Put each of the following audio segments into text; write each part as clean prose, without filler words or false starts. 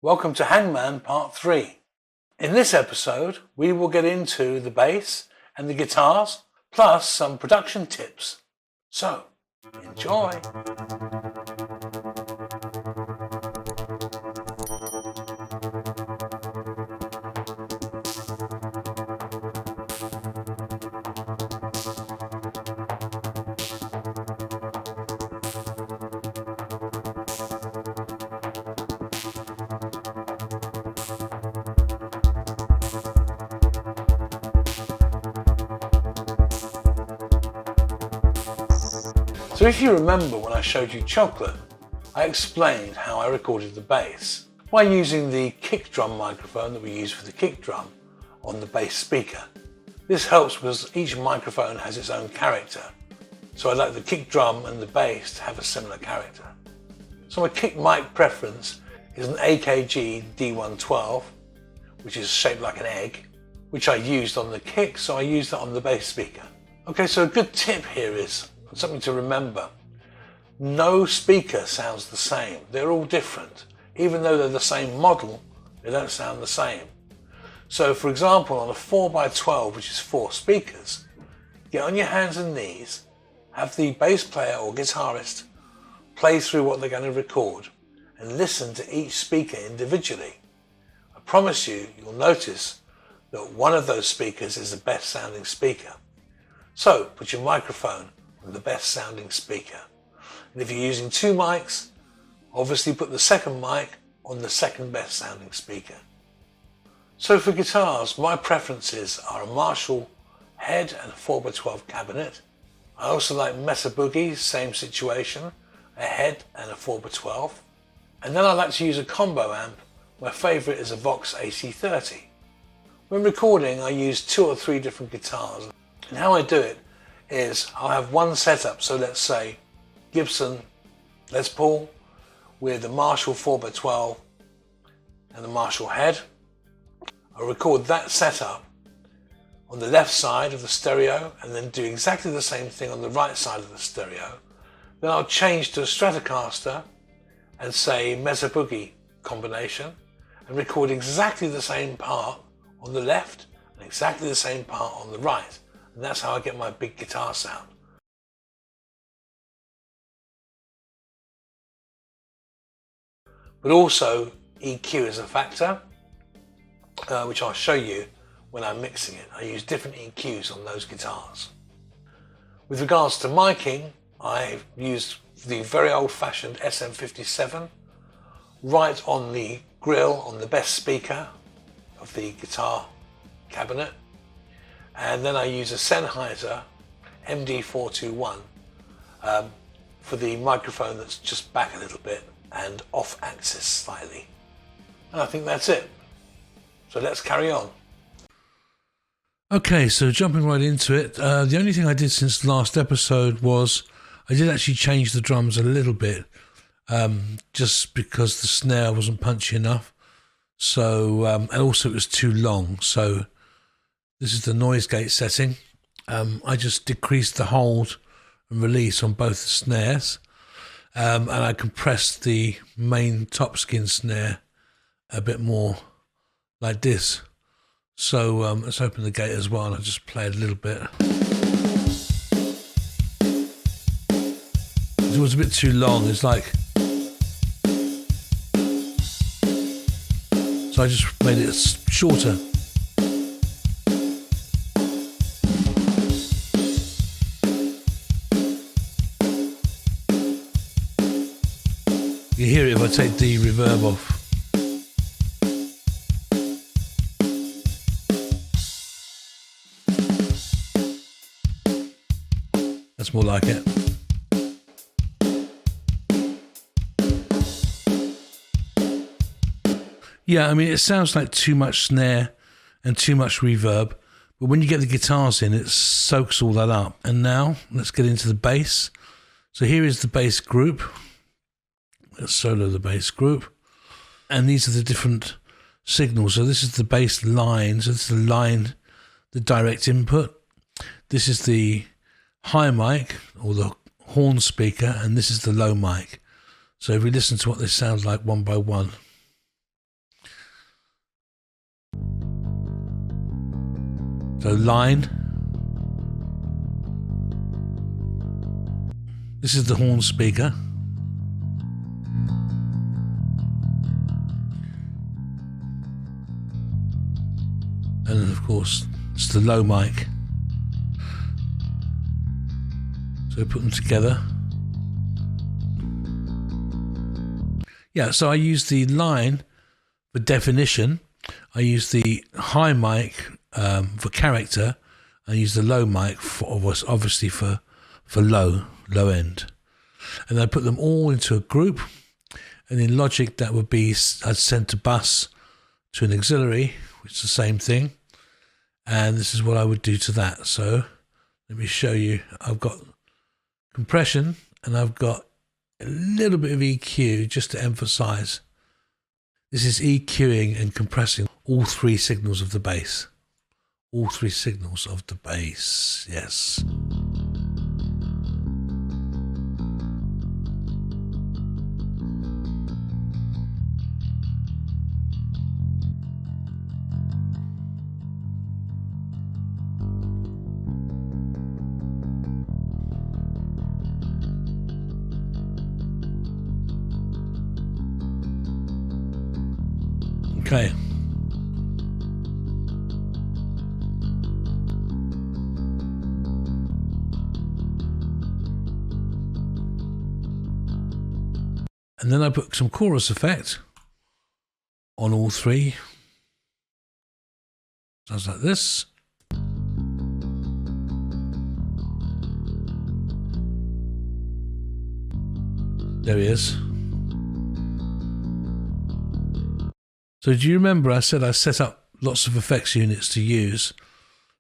Welcome to Hangman Part 3. In this episode, we will get into the bass and the guitars, plus some production tips. So, enjoy! So if you remember when I showed you Chocolate, I explained how I recorded the bass by using the kick drum microphone that we use for the kick drum on the bass speaker. This helps because each microphone has its own character, so I like the kick drum and the bass to have a similar character. So my kick mic preference is an AKG D112, which is shaped like an egg, which I used on the kick, so I used that on the bass speaker. Okay, so a good tip here is something to remember. No speaker sounds the same. They're all different. Even though they're the same model, they don't sound the same. So for example, on a 4x12, which is 4 speakers, get on your hands and knees, have the bass player or guitarist play through what they're going to record and listen to each speaker individually. I promise you'll notice that one of those speakers is the best sounding speaker. So put your microphone on the best sounding speaker. And if you're using 2 mics, obviously put the second mic on the second best sounding speaker. So for guitars, my preferences are a Marshall head and a 4x12 cabinet. I also like Mesa Boogies, same situation, a head and a 4x12. And then I like to use a combo amp. My favourite is a Vox AC30. When recording, I use 2 or 3 different guitars. And how I do it is I'll have one setup, so let's say Gibson Les Paul with the Marshall 4x12 and the Marshall head. I'll record that setup on the left side of the stereo and then do exactly the same thing on the right side of the stereo. Then I'll change to a Stratocaster and say Mesa Boogie combination and record exactly the same part on the left and exactly the same part on the right. And that's how I get my big guitar sound. But also EQ is a factor, which I'll show you when I'm mixing it. I use different EQs on those guitars. With regards to miking, I've used the very old-fashioned SM57 right on the grill on the best speaker of the guitar cabinet. And then I use a Sennheiser MD421 for the microphone that's just back a little bit and off axis slightly. And I think that's it. So let's carry on. Okay, so jumping right into it, the only thing I did since the last episode was I did actually change the drums a little bit, just because the snare wasn't punchy enough. So, and also it was too long. So this is the noise gate setting. I just decreased the hold and release on both the snares. And I compressed the main top skin snare a bit more like this. So let's open the gate as well and I'll just play it a little bit. It was a bit too long, it's like... So I just made it shorter. You hear it if I take the reverb off. That's more like it. Yeah, I mean, it sounds like too much snare and too much reverb, but when you get the guitars in, it soaks all that up. And now, let's get into the bass. So here is the bass group. Let's solo the bass group. And these are the different signals. So this is the bass line. So this is the line, the direct input. This is the high mic or the horn speaker, and this is the low mic. So if we listen to what they sound like one by one. So line. This is the horn speaker. And of course, it's the low mic. So put them together. Yeah, so I use the line for definition. I use the high mic for character. I use the low mic for obviously for low end. And I put them all into a group. And in Logic, that would be I'd send a bus to an auxiliary, which is the same thing. And this is what I would do to that. So let me show you. I've got compression and I've got a little bit of EQ just to emphasize. This is EQing and compressing all three signals of the bass. All three signals of the bass, yes. Okay. And then I put some chorus effect on all three. Sounds like this. There he is. So do you remember I said I set up lots of effects units to use?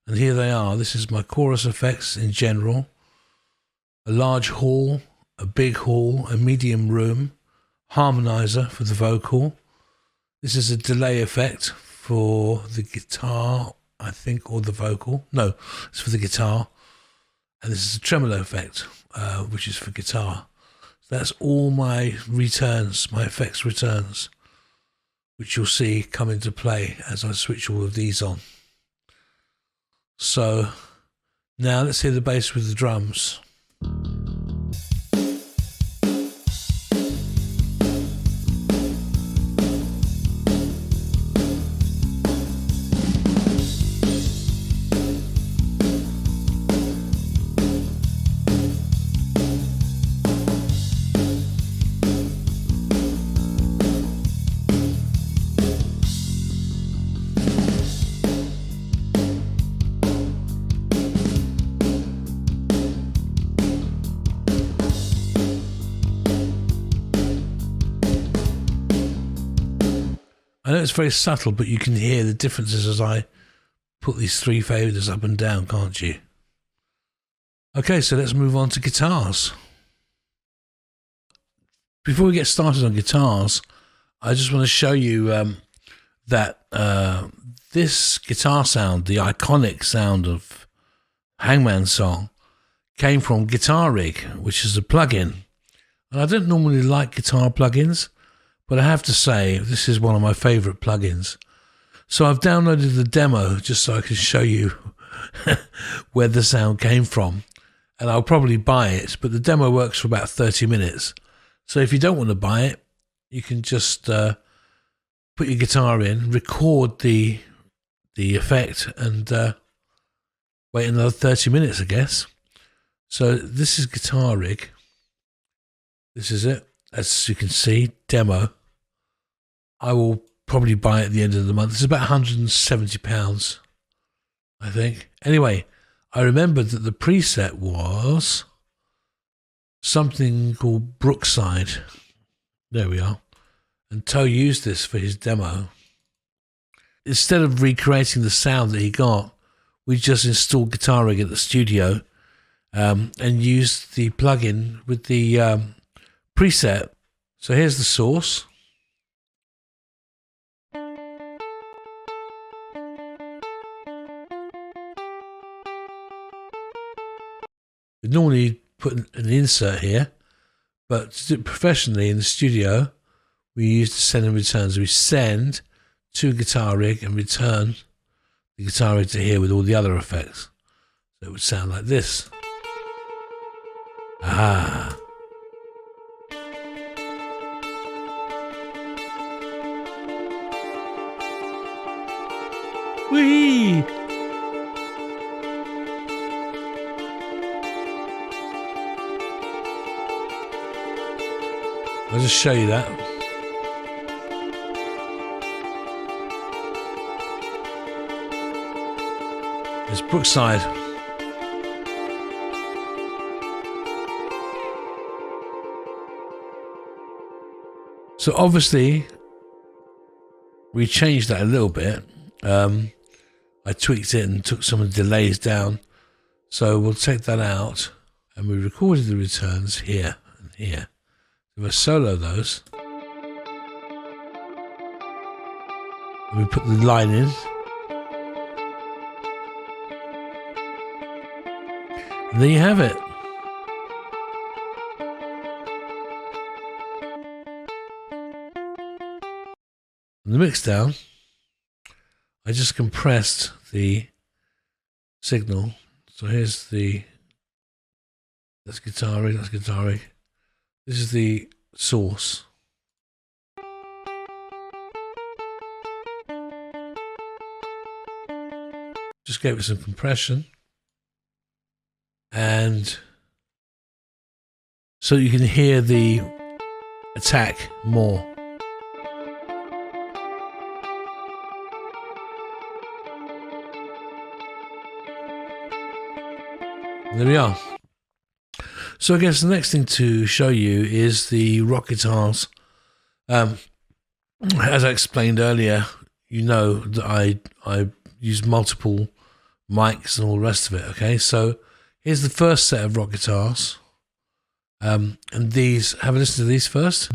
And here they are. This is my chorus effects in general. A large hall, a big hall, a medium room, harmonizer for the vocal. This is a delay effect for the guitar, I think, or the vocal. No, it's for the guitar. And this is a tremolo effect, which is for guitar. So that's all my returns, my effects returns, which you'll see come into play as I switch all of these on. So now let's hear the bass with the drums. I know it's very subtle, but you can hear the differences as I put these three faders up and down, can't you? Okay, so let's move on to guitars. Before we get started on guitars, I just want to show you that this guitar sound, the iconic sound of Hangman's song, came from Guitar Rig, which is a plugin. And I don't normally like guitar plugins, but I have to say, this is one of my favourite plugins. So I've downloaded the demo just so I can show you where the sound came from. And I'll probably buy it, but the demo works for about 30 minutes. So if you don't want to buy it, you can just put your guitar in, record the effect, and wait another 30 minutes, I guess. So this is Guitar Rig. This is it. As you can see, demo. I will probably buy it at the end of the month. It's about £170, I think. Anyway, I remembered that the preset was something called Brookside. There we are. And Toe used this for his demo. Instead of recreating the sound that he got, we just installed Guitar Rig at the studio and used the plugin with the preset. So here's the source. We normally put an insert here, but to do it professionally in the studio, we use the send and returns. We send to Guitar Rig and return the guitar into here with all the other effects. So it would sound like this. Ah. Whee! I'll just show you that. It's Brookside. So obviously we changed that a little bit. I tweaked it and took some of the delays down. So we'll take that out, and we recorded the returns here and here. So we'll solo those. And we put the line in. And there you have it. And the mix down, I just compressed the signal. So here's that's guitar rig, that's guitar rig. This is the source. Just gave it some compression. And so you can hear the attack more. There we are. So I guess the next thing to show you is the rock guitars. As I explained earlier, you know that I use multiple mics and all the rest of it. Okay, so here's the first set of rock guitars. And these, have a listen to these first.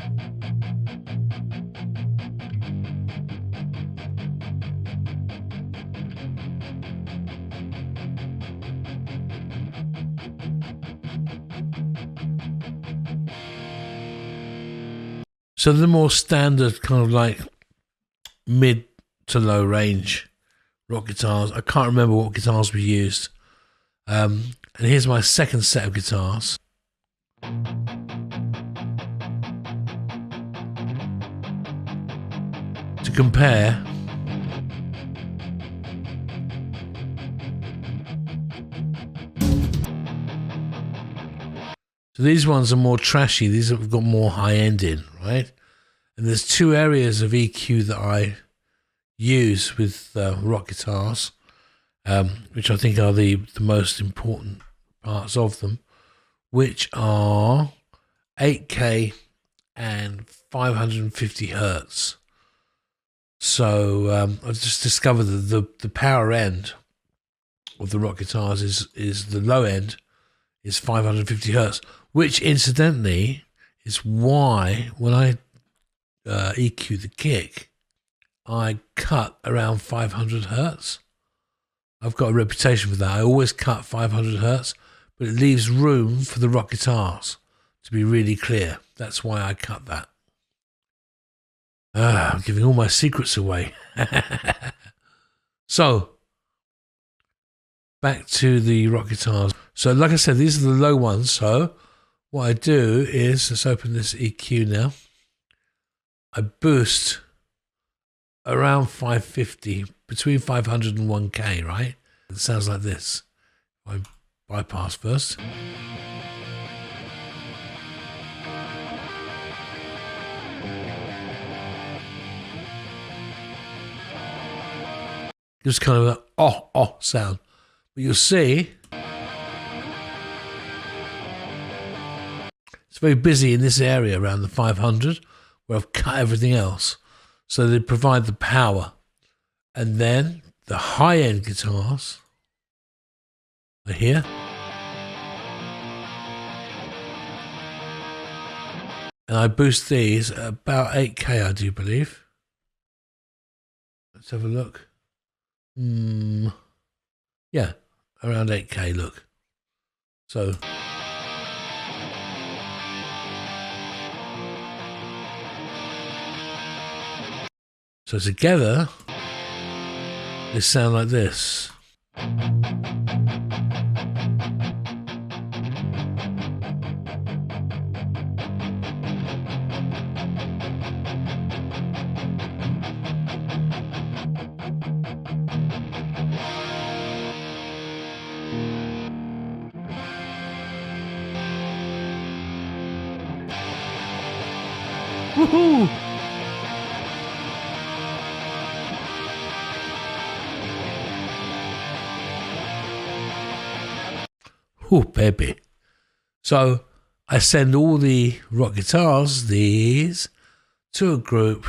So the more standard kind of like mid to low range rock guitars. I can't remember what guitars we used. And here's my second set of guitars. To compare. So these ones are more trashy. These have got more high end in, right? And there's two areas of EQ that I use with rock guitars, which I think are the most important parts of them, which are 8K and 550 hertz. So I've just discovered that the power end of the rock guitars is the low end is 550 hertz, which incidentally is why when I EQ the kick, I cut around 500 hertz. I've got a reputation for that. I always cut 500 hertz, but it leaves room for the rock guitars to be really clear. That's why I cut that. I'm giving all my secrets away. So, back to the rock guitars. So, like I said, these are the low ones. So, what I do is, let's open this EQ now. I boost around 550, between 500 and 1K, right? It sounds like this. I bypass first. Just kind of a oh sound. But you'll see it's very busy in this area around the 500 where I've cut everything else. So they provide the power. And then the high-end guitars are here. And I boost these at about 8K, I do believe. Let's have a look. Yeah, around 8K, look. So together they sound like this. Woohoo! Oh, baby. So I send all the rock guitars, these, to a group.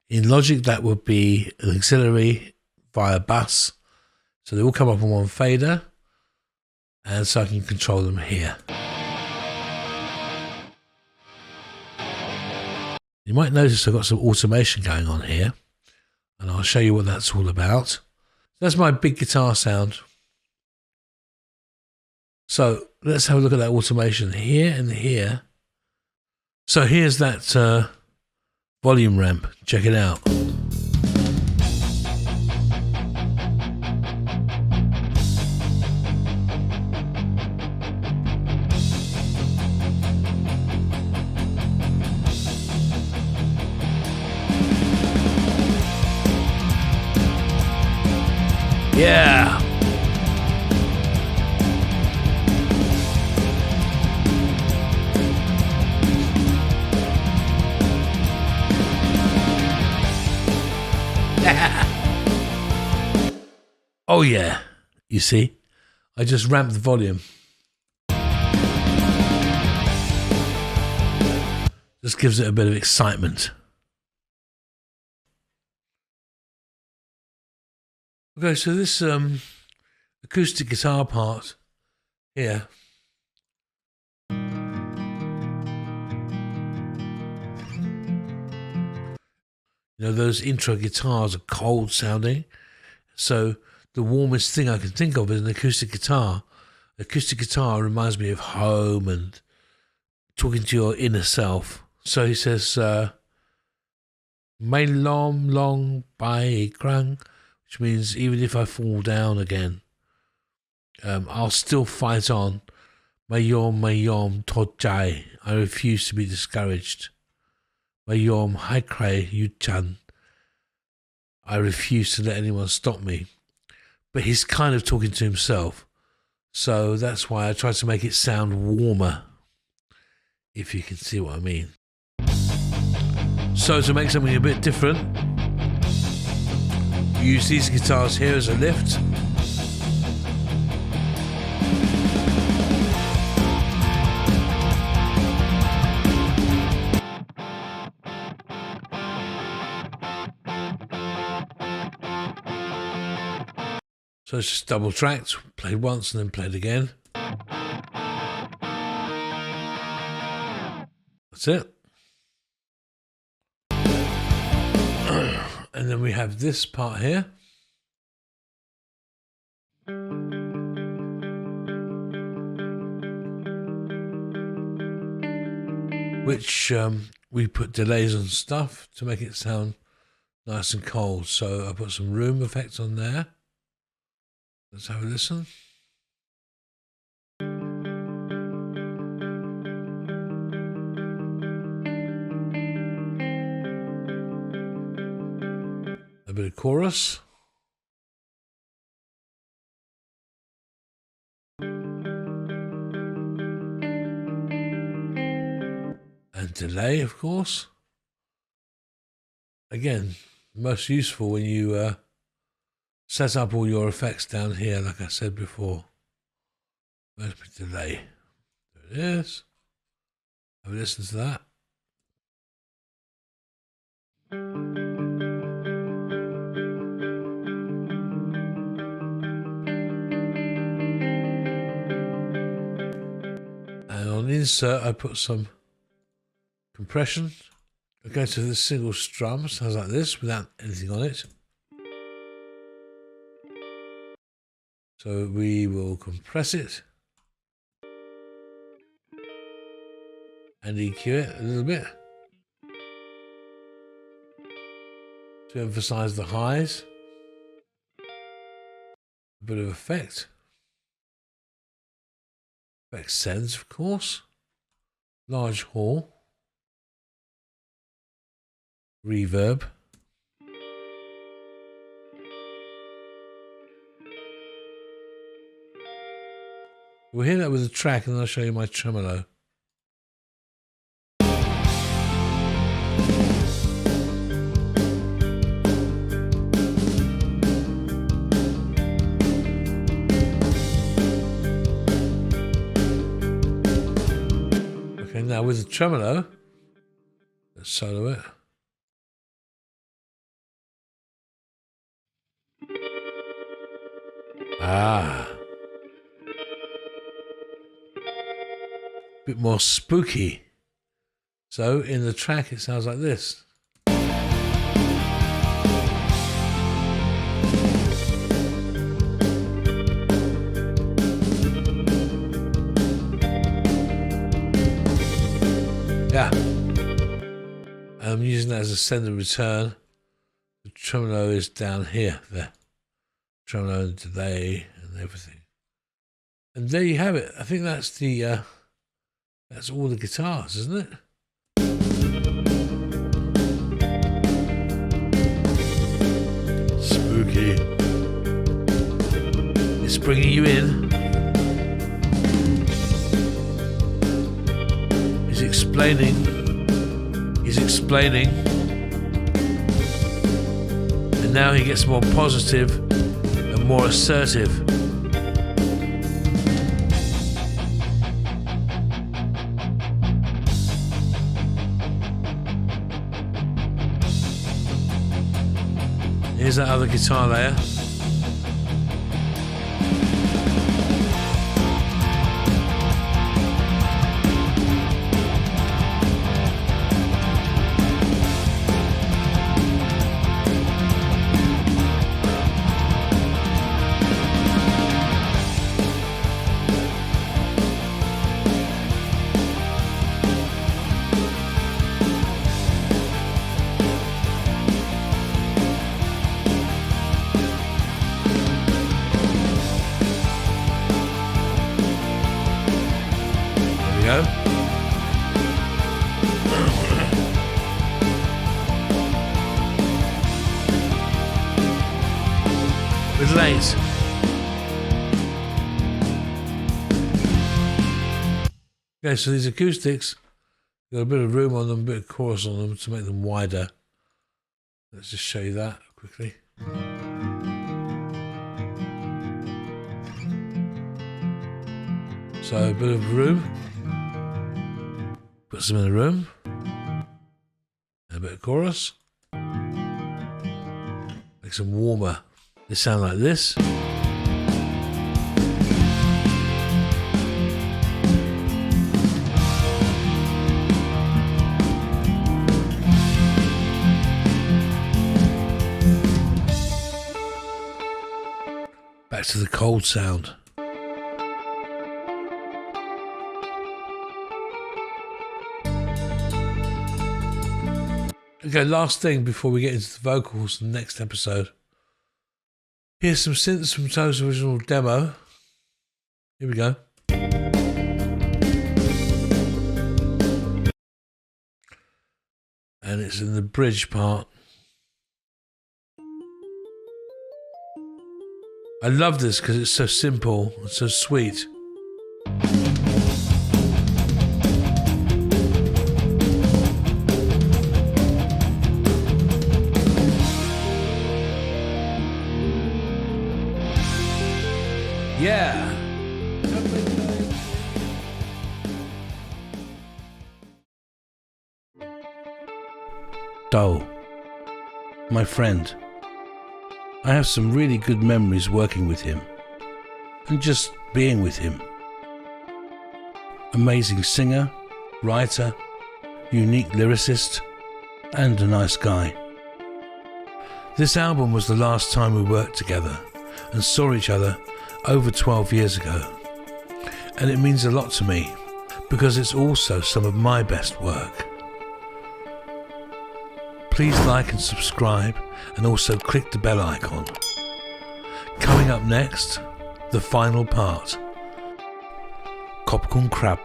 In Logic, that would be an auxiliary via bus. So they all come up on one fader, and so I can control them here. You might notice I've got some automation going on here, and I'll show you what that's all about. That's my big guitar sound. So let's have a look at that automation here and here. So here's that volume ramp. Check it out. Yeah. Oh yeah. You see? I just ramped the volume. Just gives it a bit of excitement. Okay, so this acoustic guitar part here. You know, those intro guitars are cold sounding. So the warmest thing I can think of is an acoustic guitar. Acoustic guitar reminds me of home and talking to your inner self. So he says, May long, long bai krang, which means even if I fall down again, I'll still fight on. Mayom tojai. I refuse to be discouraged. Mayom haikrai yuchan. I refuse to let anyone stop me. But he's kind of talking to himself. So that's why I tried to make it sound warmer, if you can see what I mean. So to make something a bit different, use these guitars here as a lift. So it's just double tracked, played once and then played again. That's it. And then we have this part here. Which we put delays on stuff to make it sound nice and cold. So I put some room effects on there. Let's have a listen. A bit of chorus. And delay, of course. Again, most useful when you set up all your effects down here, like I said before. Where's my delay? There it is. Have a listen to that. And on insert, I put some compression. I go to the single strum, sounds like this, without anything on it. So we will compress it and EQ it a little bit to emphasize the highs. bit of effect. Effect sends, of course. Large hall. Reverb. We'll hear that with the track and then I'll show you my tremolo. Okay, now with the tremolo, let's solo it. Ah. Bit more spooky. So in the track it sounds like this. Yeah. I'm using that as a send and return. The tremolo is down here, there. Tremolo and delay and everything. And there you have it. I think that's the that's all the guitars, isn't it? Spooky. It's bringing you in. He's explaining. He's explaining. And now he gets more positive and more assertive. Here's that other guitar layer. Go. With lace. Okay, so these acoustics got a bit of room on them, a bit of chorus on them to make them wider. Let's just show you that quickly. So a bit of room. Put some in the room. A bit of chorus. Make some warmer. They sound like this. Back to the cold sound. Okay, last thing before we get into the vocals in the next episode. Here's some synths from Toe's original demo. Here we go. And it's in the bridge part. I love this because it's so simple and so sweet. Yeah. Toe, my friend. I have some really good memories working with him and just being with him. Amazing singer, writer, unique lyricist, and a nice guy. This album was the last time we worked together and saw each other over 12 years ago, and it means a lot to me because it's also some of my best work. Please like and subscribe and also click the bell icon. Coming up next, the final part. Kopcorn Crab.